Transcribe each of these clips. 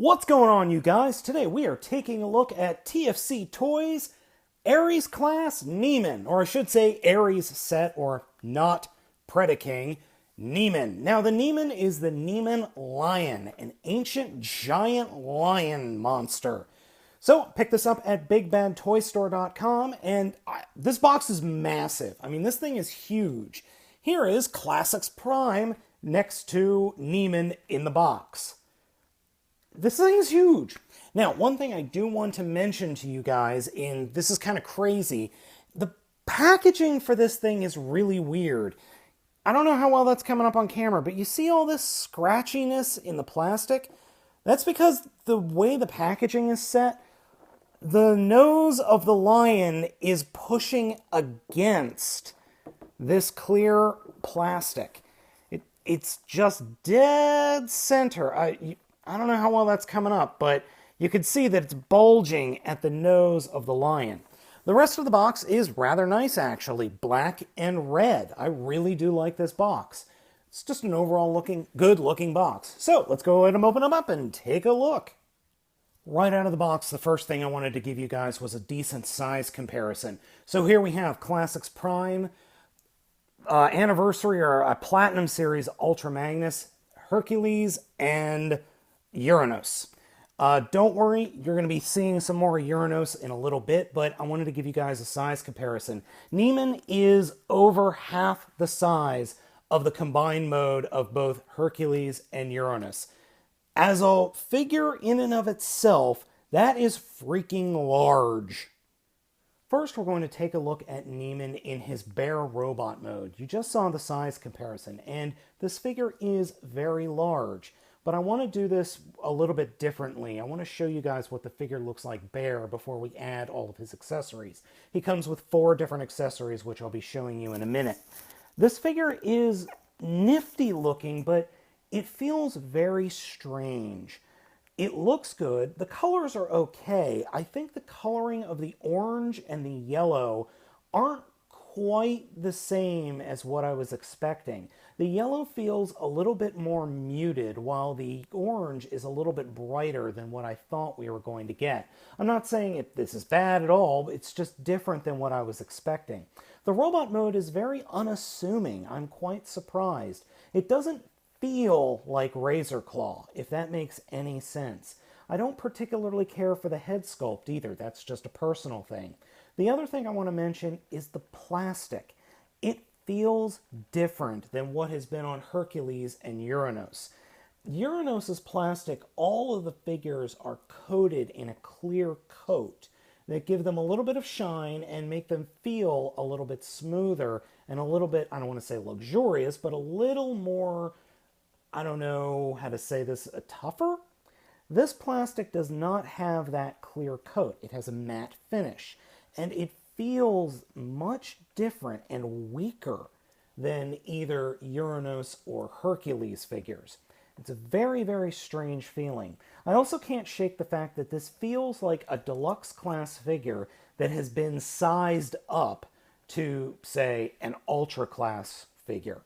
What's going on, you guys? Today we are taking a look at TFC Toys Ares Class Nemean, or I should say Ares set, or not Predaking, Nemean. Now the Nemean is the Nemean lion, an ancient giant lion monster. So pick this up at BigBadToyStore.com, and this box is massive. I mean, this thing is huge. Here is Classics Prime next to Nemean in the box. This thing is huge. Now, one thing I do want to mention to you guys, and this is kind of crazy, the packaging for this thing is really weird. I don't know how well that's coming up on camera, but you see all this scratchiness in the plastic? That's because the way the packaging is set, the nose of the lion is pushing against this clear plastic. It's just dead center. I don't know how well that's coming up, but you can see that it's bulging at the nose of the lion. The rest of the box is rather nice, actually. Black and red. I really do like this box. It's just an overall good-looking box. So let's go ahead and open them up and take a look. Right out of the box, the first thing I wanted to give you guys was a decent size comparison. So here we have Classics Prime, Anniversary or a Platinum Series Ultra Magnus, Hercules, and Uranus. Don't worry, you're going to be seeing some more Uranus in a little bit, but I wanted to give you guys a size comparison. Nemean is over half the size of the combined mode of both Hercules and Uranus. As a figure in and of itself, that is freaking large. First, we're going to take a look at Nemean in his bear robot mode. You just saw the size comparison, and this figure is very large. But I want to do this a little bit differently. I want to show you guys what the figure looks like bare before we add all of his accessories. He comes with 4 different accessories, which I'll be showing you in a minute. This figure is nifty looking, but it feels very strange. It looks good. The colors are okay. I think the coloring of the orange and the yellow aren't quite the same as what I was expecting. The yellow feels a little bit more muted, while the orange is a little bit brighter than what I thought we were going to get. I'm not saying this is bad at all, it's just different than what I was expecting. The robot mode is very unassuming. I'm quite surprised. It doesn't feel like Razor Claw, if that makes any sense. I don't particularly care for the head sculpt either. That's just a personal thing. The other thing I want to mention is the plastic. It feels different than what has been on Hercules and Uranus. Uranus's plastic, all of the figures are coated in a clear coat that give them a little bit of shine and make them feel a little bit smoother and a little bit, I don't want to say luxurious, but a little more, I don't know how to say this, tougher? This plastic does not have that clear coat. It has a matte finish, and it feels much different and weaker than either Uranus or Hercules figures. It's a very, very strange feeling. I also can't shake the fact that this feels like a deluxe class figure that has been sized up to, say, an ultra class figure.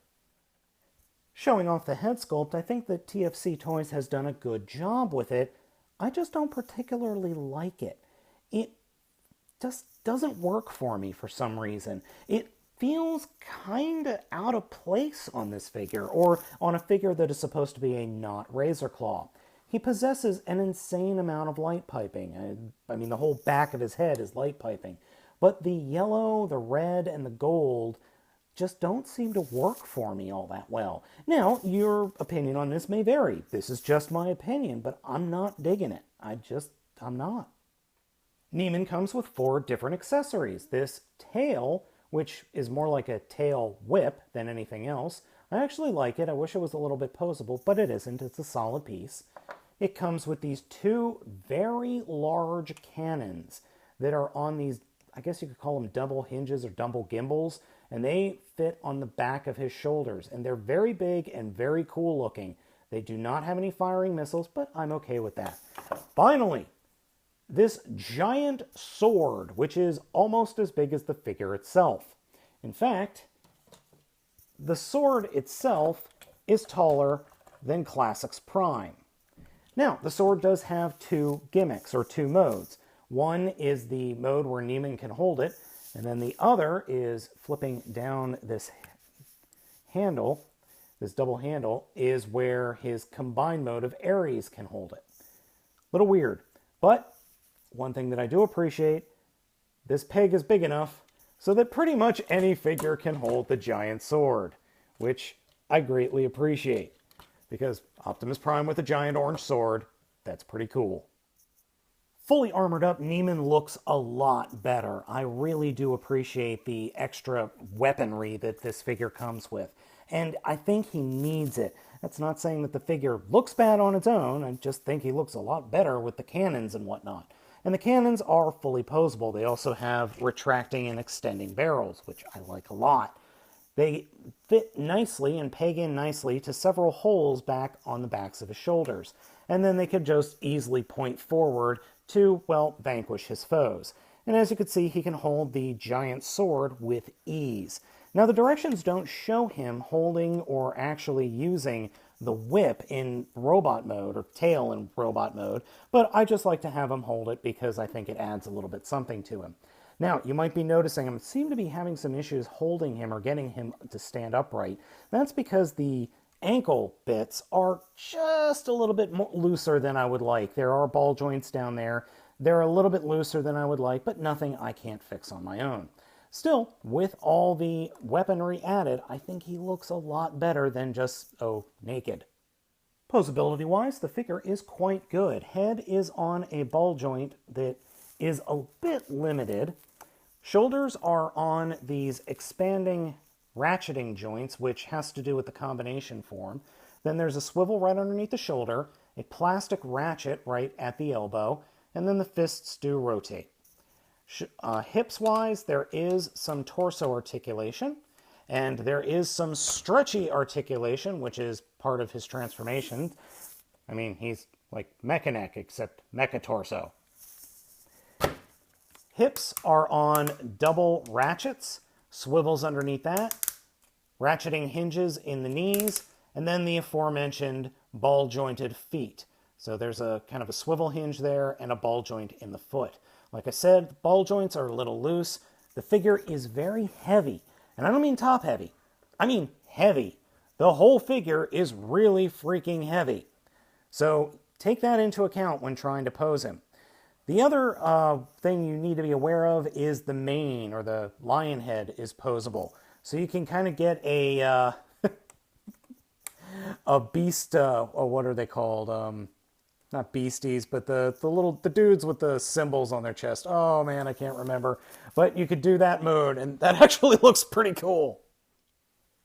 Showing off the head sculpt, I think that TFC Toys has done a good job with it. I just don't particularly like it. It just doesn't work for me for some reason. It feels kind of out of place on this figure, or on a figure that is supposed to be a not Razor Claw. He possesses an insane amount of light piping. I mean, the whole back of his head is light piping. But the yellow, the red, and the gold just don't seem to work for me all that well. Now, your opinion on this may vary. This is just my opinion, but I'm not digging it. I'm not. Nemean comes with 4 different accessories. This tail, which is more like a tail whip than anything else. I actually like it. I wish it was a little bit posable, but it isn't. It's a solid piece. It comes with these 2 very large cannons that are on these, I guess you could call them double hinges or double gimbals, and they fit on the back of his shoulders, and they're very big and very cool looking. They do not have any firing missiles, but I'm okay with that. Finally, this giant sword, which is almost as big as the figure itself. In fact, the sword itself is taller than Classics Prime. Now, the sword does have two gimmicks, or two modes. One is the mode where Nemean can hold it, and then the other is flipping down this handle, this double handle, is where his combined mode of Ares can hold it. Little weird, but one thing that I do appreciate, this peg is big enough so that pretty much any figure can hold the giant sword, which I greatly appreciate, because Optimus Prime with a giant orange sword, that's pretty cool. Fully armored up, Nemean looks a lot better. I really do appreciate the extra weaponry that this figure comes with, and I think he needs it. That's not saying that the figure looks bad on its own, I just think he looks a lot better with the cannons and whatnot. And the cannons are fully posable. They also have retracting and extending barrels, which I like a lot. They fit nicely and peg in nicely to several holes back on the backs of his shoulders. And then they could just easily point forward to, well, vanquish his foes. And as you can see, he can hold the giant sword with ease. Now, the directions don't show him holding or actually using the whip in robot mode, or tail in robot mode, but I just like to have him hold it because I think it adds a little bit something to him. Now, you might be noticing I seem to be having some issues holding him or getting him to stand upright. That's because the ankle bits are just a little bit looser than I would like. There are ball joints down there. They're a little bit looser than I would like, but nothing I can't fix on my own. Still, with all the weaponry added, I think he looks a lot better than just, naked. Posability-wise, the figure is quite good. Head is on a ball joint that is a bit limited. Shoulders are on these expanding ratcheting joints, which has to do with the combination form. Then there's a swivel right underneath the shoulder, a plastic ratchet right at the elbow, and then the fists do rotate. Hips-wise, there is some torso articulation, and there is some stretchy articulation, which is part of his transformation. I mean, he's like Mecha-Neck, except Mecha-Torso. Hips are on double ratchets, swivels underneath that, ratcheting hinges in the knees, and then the aforementioned ball-jointed feet. So there's a kind of a swivel hinge there and a ball joint in the foot. Like I said, the ball joints are a little loose. The figure is very heavy. And I don't mean top heavy. I mean heavy. The whole figure is really freaking heavy. So take that into account when trying to pose him. The other thing you need to be aware of is the mane, or the lion head, is posable. So you can kind of get a a beast, what are they called? Not beasties, but the dudes with the symbols on their chest. Oh man, I can't remember. But you could do that mode, and that actually looks pretty cool.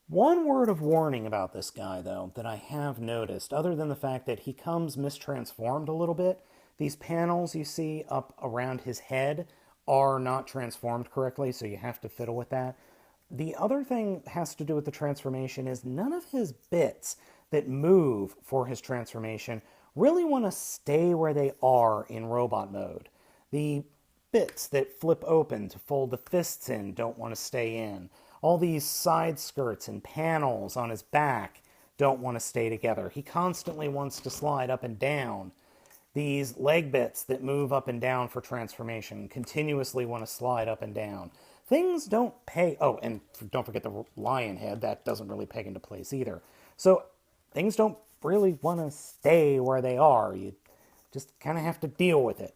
One word of warning about this guy, though, that I have noticed, other than the fact that he comes mistransformed a little bit, these panels you see up around his head are not transformed correctly, so you have to fiddle with that. The other thing has to do with the transformation is none of his bits that move for his transformation really want to stay where they are in robot mode. The bits that flip open to fold the fists in don't want to stay in. All these side skirts and panels on his back don't want to stay together. He constantly wants to slide up and down. These leg bits that move up and down for transformation continuously want to slide up and down. Things don't peg... Oh, and don't forget the lion head. That doesn't really peg into place either. So things don't really want to stay where they are. You just kind of have to deal with it.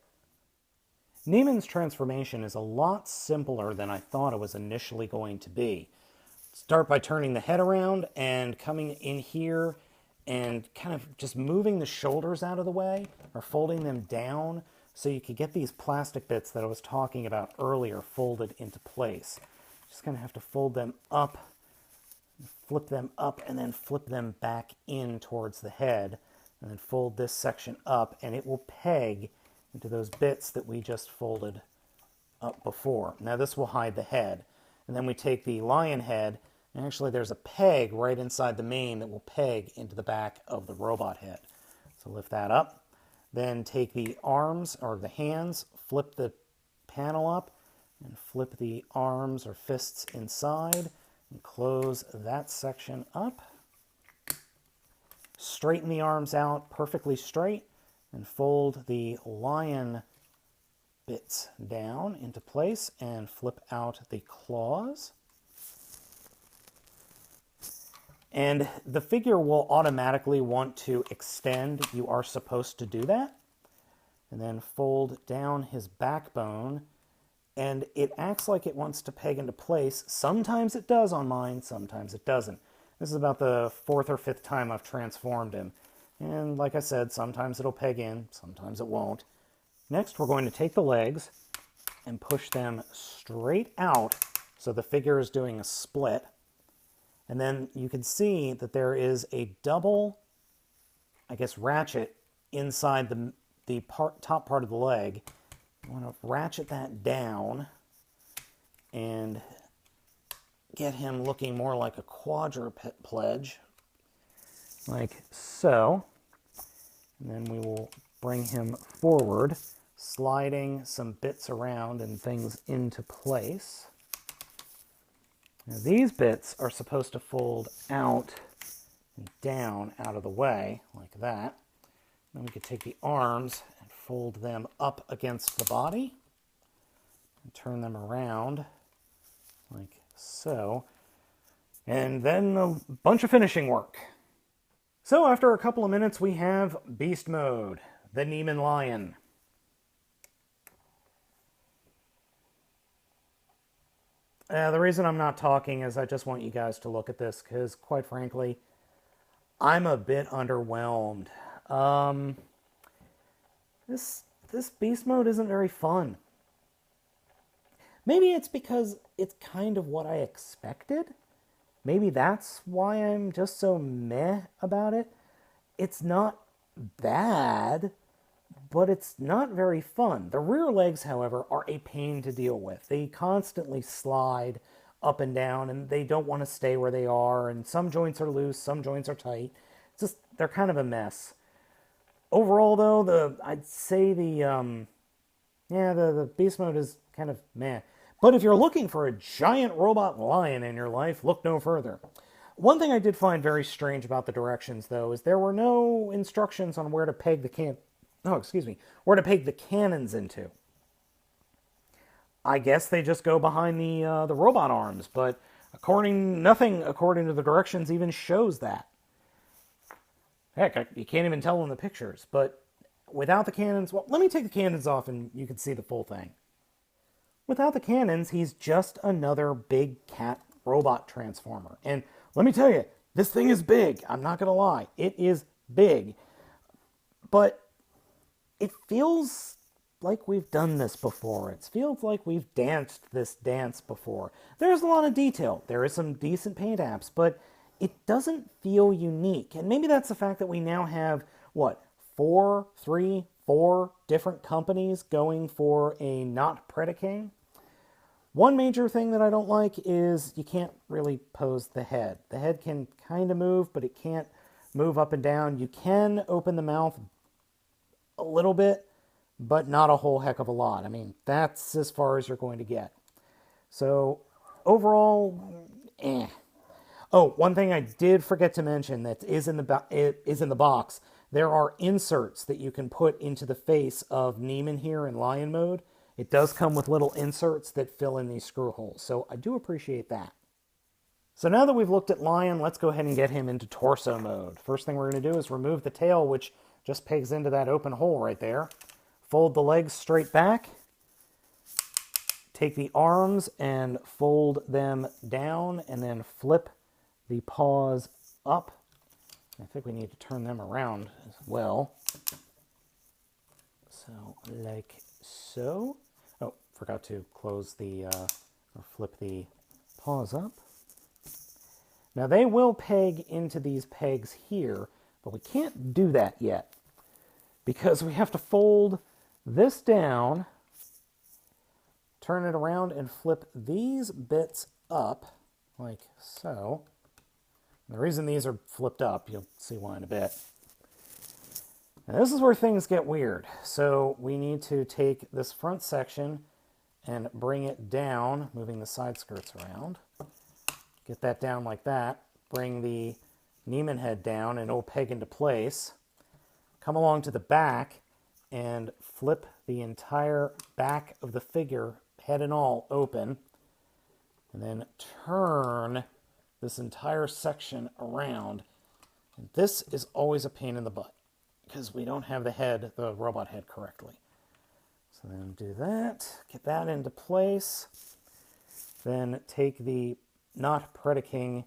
Nemean's transformation is a lot simpler than I thought it was initially going to be. Start by turning the head around and coming in here and kind of just moving the shoulders out of the way, or folding them down so you could get these plastic bits that I was talking about earlier folded into place. Just going to have to fold them up, flip them up, and then flip them back in towards the head, and then fold this section up, and it will peg into those bits that we just folded up before. Now this will hide the head. And then we take the lion head, and actually there's a peg right inside the mane that will peg into the back of the robot head. So lift that up, then take the arms, or the hands, flip the panel up, and flip the arms or fists inside, and close that section up. Straighten the arms out perfectly straight, and fold the lion bits down into place and flip out the claws. And the figure will automatically want to extend. You are supposed to do that. And then fold down his backbone. And it acts like it wants to peg into place. Sometimes it does on mine, sometimes it doesn't. This is about the 4th or 5th time I've transformed him. And like I said, sometimes it'll peg in, sometimes it won't. Next, we're going to take the legs and push them straight out so the figure is doing a split. And then you can see that there is a double, I guess, ratchet inside the top part of the leg. I want to ratchet that down and get him looking more like a quadruped, like so. And then we will bring him forward, sliding some bits around and things into place. Now these bits are supposed to fold out and down out of the way, like that. Then we could take the arms and fold them up against the body and turn them around like so. And then a bunch of finishing work. So after a couple of minutes, we have Beast Mode, the Nemean Lion. The reason I'm not talking is I just want you guys to look at this because, quite frankly, I'm a bit underwhelmed. This Beast Mode isn't very fun. Maybe it's because it's kind of what I expected. Maybe that's why I'm just so meh about it. It's not bad, but it's not very fun. The rear legs, however, are a pain to deal with. They constantly slide up and down, and they don't want to stay where they are, and some joints are loose, some joints are tight. It's just, they're kind of a mess. Overall, though, I'd say the Beast Mode is kind of meh. But if you're looking for a giant robot lion in your life, look no further. One thing I did find very strange about the directions, though, is there were no instructions on where to peg where to peg the cannons into. I guess they just go behind the robot arms, but nothing according to the directions even shows that. Heck, you can't even tell in the pictures. But without the cannons, well, let me take the cannons off and you can see the full thing. Without the cannons, he's just another big cat robot transformer. And let me tell you, this thing is big. I'm not going to lie. It is big. But it feels like we've done this before. It feels like we've danced this dance before. There's a lot of detail. There is some decent paint apps, but it doesn't feel unique. And maybe that's the fact that we now have, four different companies going for a not Predacane. One major thing that I don't like is you can't really pose the head. The head can kind of move, but it can't move up and down. You can open the mouth a little bit, but not a whole heck of a lot. I mean, that's as far as you're going to get. So overall, eh. Oh, one thing I did forget to mention that is in the box. There are inserts that you can put into the face of Nemean here in Lion mode. It does come with little inserts that fill in these screw holes, so I do appreciate that. So now that we've looked at Lion, let's go ahead and get him into torso mode. First thing we're going to do is remove the tail, which just pegs into that open hole right there. Fold the legs straight back. Take the arms and fold them down, and then flip the paws up. I think we need to turn them around as well. So, like so. Oh, forgot to close or flip the paws up. Now they will peg into these pegs here, but we can't do that yet because we have to fold this down, turn it around, and flip these bits up like so. The reason these are flipped up, you'll see why in a bit. Now this is where things get weird. So we need to take this front section and bring it down, moving the side skirts around. Get that down like that. Bring the Nemean head down and it'll peg into place. Come along to the back and flip the entire back of the figure, head and all, open, and then turn this entire section around. And this is always a pain in the butt because we don't have the robot head correctly. So then do that, get that into place, then take the not predicating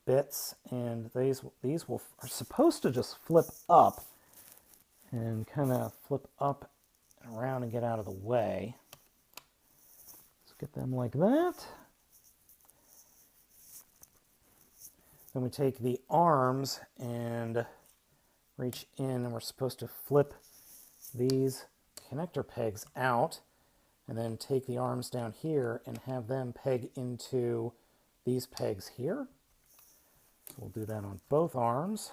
bits, and these are supposed to just flip up and kind of flip up and around and get out of the way. Let's get them like that. Then we take the arms and reach in, and we're supposed to flip these connector pegs out, and then take the arms down here and have them peg into these pegs here. So we'll do that on both arms.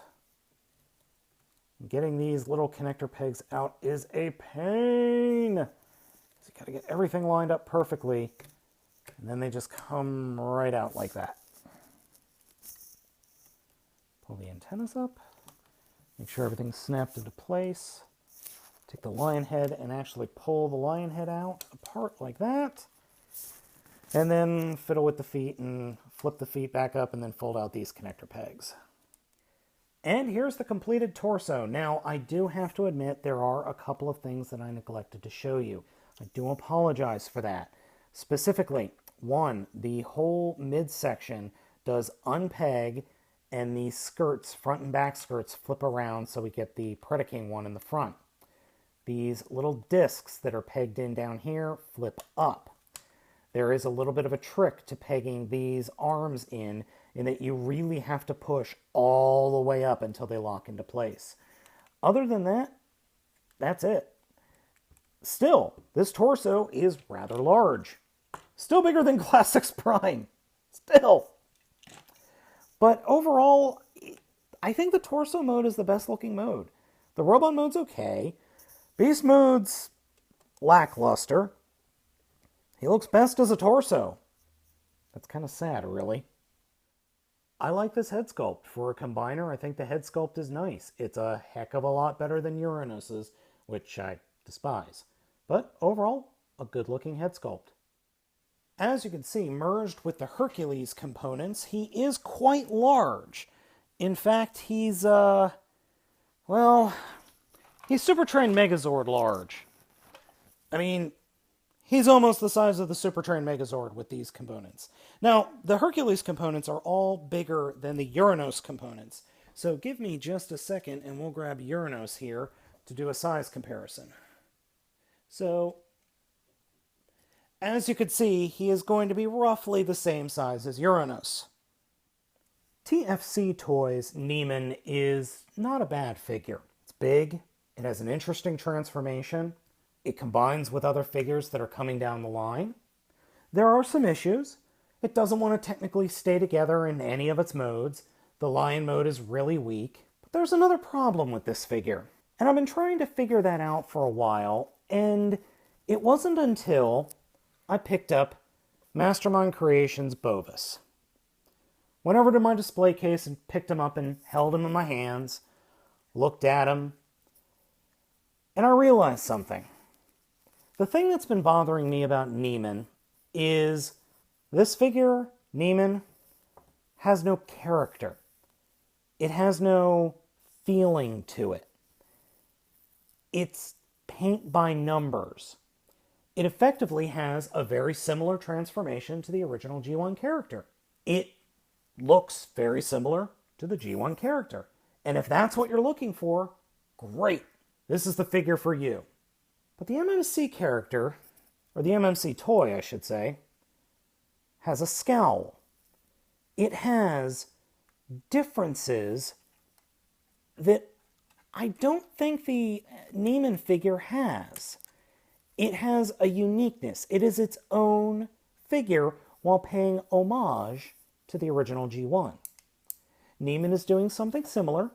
Getting these little connector pegs out is a pain. So you got to get everything lined up perfectly, and then they just come right out like that. Pull the antennas up, make sure everything's snapped into place. Take the lion head and actually pull the lion head out apart like that. And then fiddle with the feet and flip the feet back up and then fold out these connector pegs. And here's the completed torso. Now, I do have to admit there are a couple of things that I neglected to show you. I do apologize for that. Specifically, one, the whole midsection does unpeg, and the skirts, front and back skirts, flip around so we get the predicating one in the front. These little discs that are pegged in down here flip up. There is a little bit of a trick to pegging these arms in that you really have to push all the way up until they lock into place. Other than that, that's it. Still, this torso is rather large. Still bigger than Classics Prime. Still. But overall, I think the torso mode is the best looking mode. The robot mode's okay. Beast mode's lackluster. He looks best as a torso. That's kind of sad, really. I like this head sculpt. For a combiner, I think the head sculpt is nice. It's a heck of a lot better than Uranus's, which I despise. But overall, a good-looking head sculpt. As you can see, merged with the Hercules components, he is quite large. In fact, he's, he's Super Train Megazord large. I mean, he's almost the size of the Super Train Megazord with these components. Now, the Hercules components are all bigger than the Uranus components. So give me just a second and we'll grab Uranus here to do a size comparison. So, as you can see, he is going to be roughly the same size as Uranus. TFC Toys Nemean is not a bad figure. It's big, it has an interesting transformation, it combines with other figures that are coming down the line. There are some issues. It doesn't want to technically stay together in any of its modes. The lion mode is really weak. But there's another problem with this figure. And I've been trying to figure that out for a while, and it wasn't until I picked up Mastermind Creations Bovis. Went over to my display case and picked him up and held him in my hands, looked at him, and I realized something. The thing that's been bothering me about Nemean is this figure, Nemean, has no character. It has no feeling to it. It's paint by numbers. It effectively has a very similar transformation to the original G1 character. It looks very similar to the G1 character. And if that's what you're looking for, great. This is the figure for you. But the MMC character, or the MMC toy, I should say, has a scowl. It has differences that I don't think the Nemean figure has. It has a uniqueness. It is its own figure while paying homage to the original G1. Nemean is doing something similar,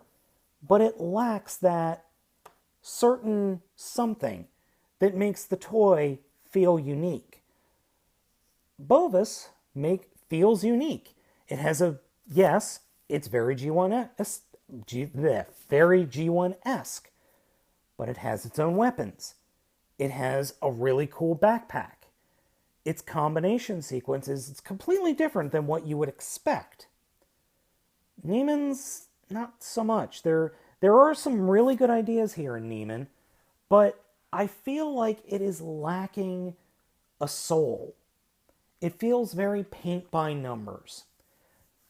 but it lacks that certain something that makes the toy feel unique. Bovis feels unique. It has it's very G1-esque, very G1-esque, but it has its own weapons. It has a really cool backpack. Its combination sequence is completely different than what you would expect. Nemean's not so much. There are some really good ideas here in Nemean, but I feel like it is lacking a soul. It feels very paint by numbers.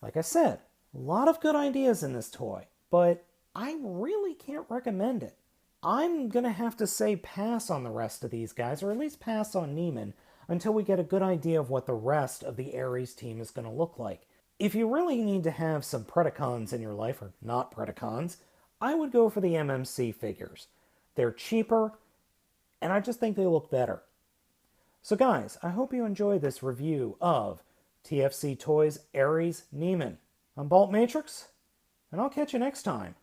Like I said, a lot of good ideas in this toy, but I really can't recommend it. I'm going to have to say pass on the rest of these guys, or at least pass on Nemean, until we get a good idea of what the rest of the Ares team is going to look like. If you really need to have some Predacons in your life, or not Predacons, I would go for the MMC figures. They're cheaper, and I just think they look better. So guys, I hope you enjoyed this review of TFC Toys Ares Nemean. I'm Baltmatrix, and I'll catch you next time.